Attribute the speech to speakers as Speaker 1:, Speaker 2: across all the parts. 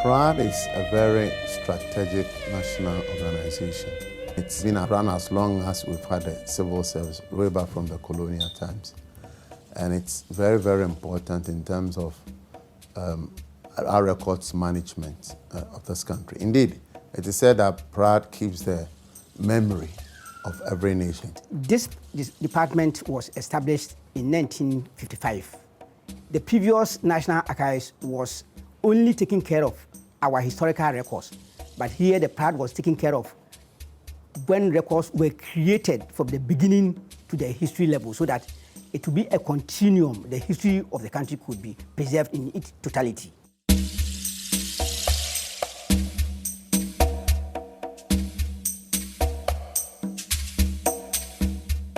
Speaker 1: praad is a very strategic national organization. It's been around as long as we've had a civil service, way back from the colonial times. And it's very, very important in terms of our records management of this country. Indeed, it is said that praad keeps the memory of every nation.
Speaker 2: This department was established in 1955. The previous National Archives was only taking care of our historical records, but here the praad was taking care of when records were created from the beginning to the history level, so that it would be a continuum. The history of the country could be preserved in its totality.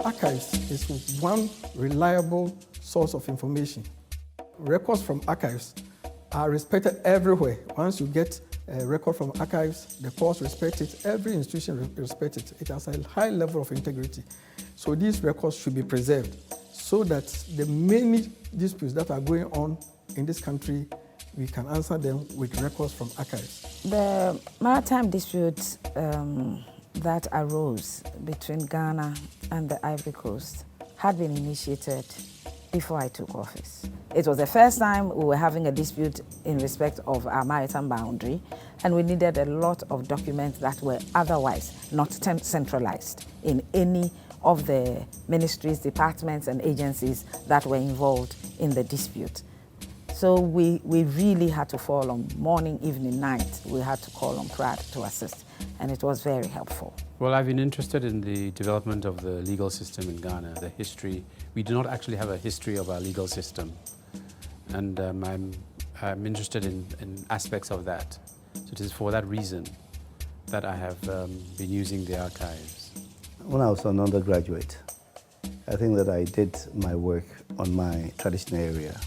Speaker 3: Archives is one reliable source of information. Records from archives are respected everywhere. Once you get a record from archives, the courts respect it, every institution respects it. It has a high level of integrity. So these records should be preserved so that the many disputes that are going on in this country, we can answer them with records from archives.
Speaker 4: The maritime disputes that arose between Ghana and the Ivory Coast had been initiated before I took office. It was the first time we were having a dispute in respect of our maritime boundary, and we needed a lot of documents that were otherwise not centralized in any of the ministries, departments, and agencies that were involved in the dispute. So we really had to fall on morning, evening, night. We had to call on praad to assist, and it was very helpful.
Speaker 5: Well, I've been interested in the development of the legal system in Ghana, the history. We do not actually have a history of our legal system, and I'm interested in aspects of that. So it is for that reason that I have been using the archives.
Speaker 6: When I was an undergraduate, I think that I did my work on my traditional area.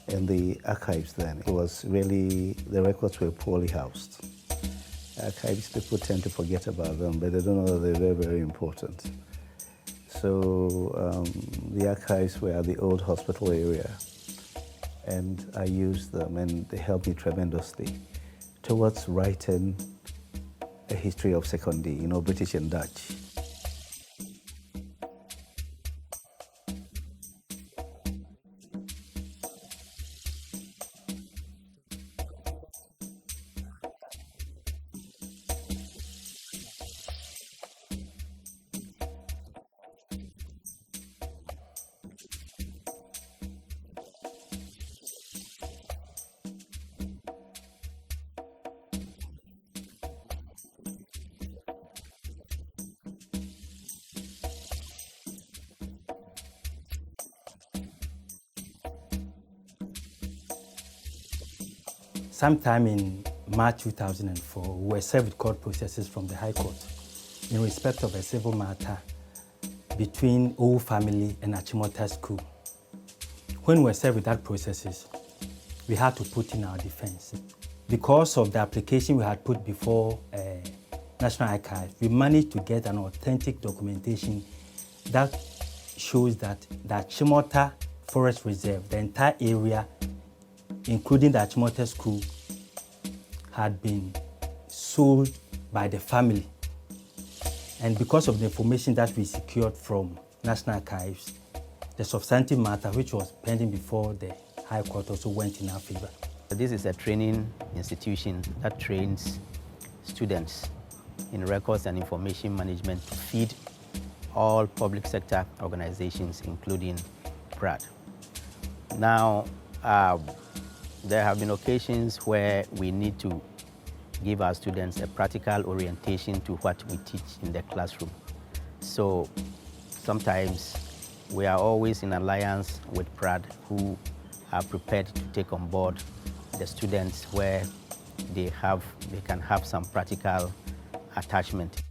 Speaker 6: In the archives then, it was really, the records were poorly housed. Archives, people tend to forget about them, but they don't know that they're very, very important. So the archives were at the old hospital area, and I used them, and they helped me tremendously towards writing a history of Secondi, British and Dutch.
Speaker 7: Sometime in March 2004, we were served with court processes from the High Court in respect of a civil matter between O family and Achimota School. When we were served with that processes, we had to put in our defense. Because of the application we had put before National Archives, we managed to get an authentic documentation that shows that the Achimota Forest Reserve, the entire area, including the Achimota School, had been sold by the family. And because of the information that we secured from National Archives, the substantive matter, which was pending before the High Court, also went in our favor.
Speaker 8: This is a training institution that trains students in records and information management to feed all public sector organizations, including praad. Now, there have been occasions where we need to give our students a practical orientation to what we teach in the classroom. So sometimes we are always in alliance with praad, who are prepared to take on board the students where they can have some practical attachment.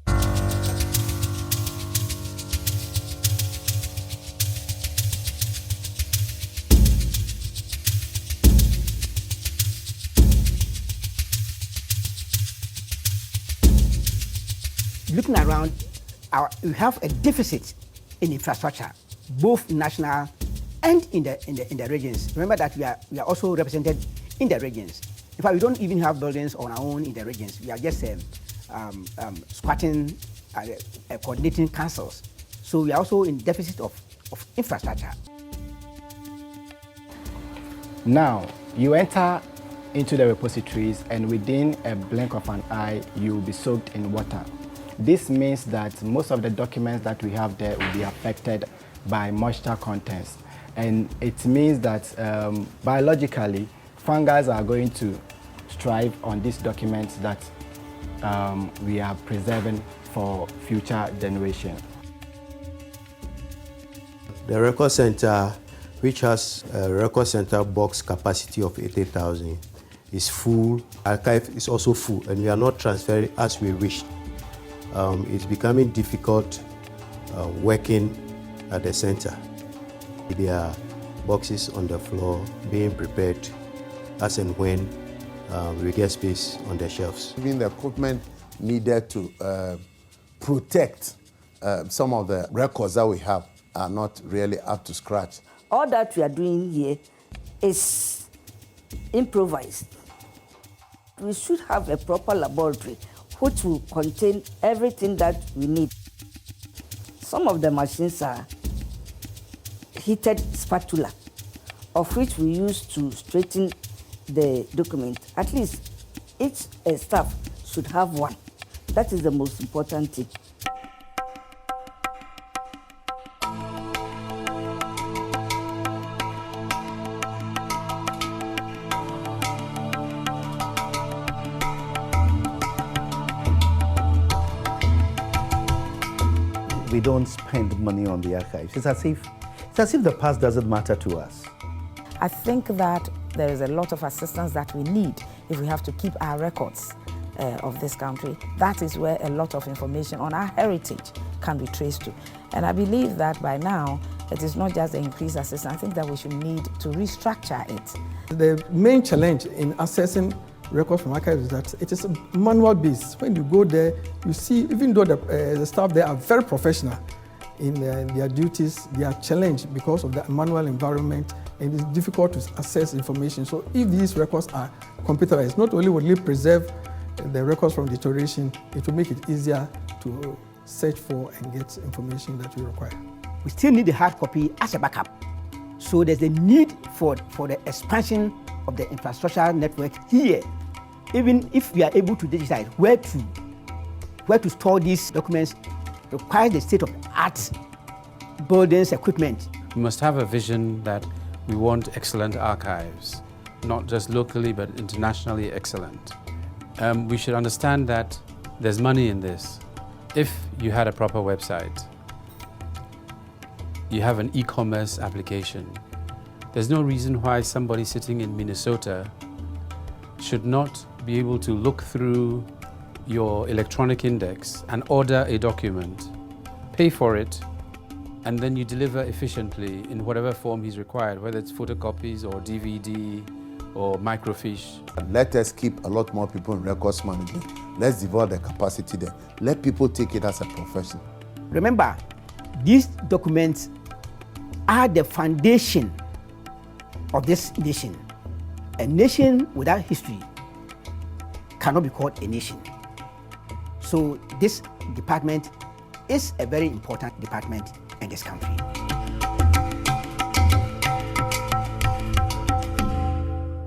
Speaker 2: Looking around, we have a deficit in infrastructure, both national and in the regions. Remember that we are also represented in the regions. In fact, we don't even have buildings on our own in the regions. We are just squatting, coordinating councils. So we are also in deficit of infrastructure.
Speaker 9: Now, you enter into the repositories and within a blink of an eye, you will be soaked in water. This means that most of the documents that we have there will be affected by moisture contents. And it means that biologically, fungi are going to strive on these documents that we are preserving for future generations.
Speaker 10: The record center, which has a record center box capacity of 80,000, is full. Archive is also full, and we are not transferring as we wish. It's becoming difficult working at the center. There are boxes on the floor being prepared as and when we get space on the shelves.
Speaker 1: Even the equipment needed to protect some of the records that we have are not really up to scratch.
Speaker 11: All that we are doing here is improvised. We should have a proper laboratory which will contain everything that we need. Some of the machines are heated spatula, of which we use to straighten the document. At least each staff should have one. That is the most important thing.
Speaker 6: We don't spend money on the archives. It's as if the past doesn't matter to us.
Speaker 4: I think that there is a lot of assistance that we need if we have to keep our records of this country. That is where a lot of information on our heritage can be traced to. And I believe that by now, it is not just the increased assistance. I think that we should need to restructure it.
Speaker 3: The main challenge in accessing records from archives is that it is manual based. When you go there, you see, even though the staff there are very professional in their duties, they are challenged because of the manual environment, and it's difficult to access information. So if these records are computerized, not only will it preserve the records from deterioration, it will make it easier to search for and get information that you require.
Speaker 2: We still need the hard copy as a backup. So there's a need for the expansion of the infrastructure network here. Even if we are able to digitize, where to store these documents requires the state-of-the-art buildings, equipment.
Speaker 5: We must have a vision that we want excellent archives, not just locally but internationally excellent. We should understand that there's money in this. If you had a proper website, you have an e-commerce application, there's no reason why somebody sitting in Minnesota should not be able to look through your electronic index and order a document, pay for it, and then you deliver efficiently in whatever form he's required, whether it's photocopies or DVD or microfiche.
Speaker 1: Let us keep a lot more people in records management. Let's develop the capacity there. Let people take it as a profession.
Speaker 2: Remember, these documents are the foundation of this nation. A nation without history cannot be called a nation. So this department is a very important department in this country.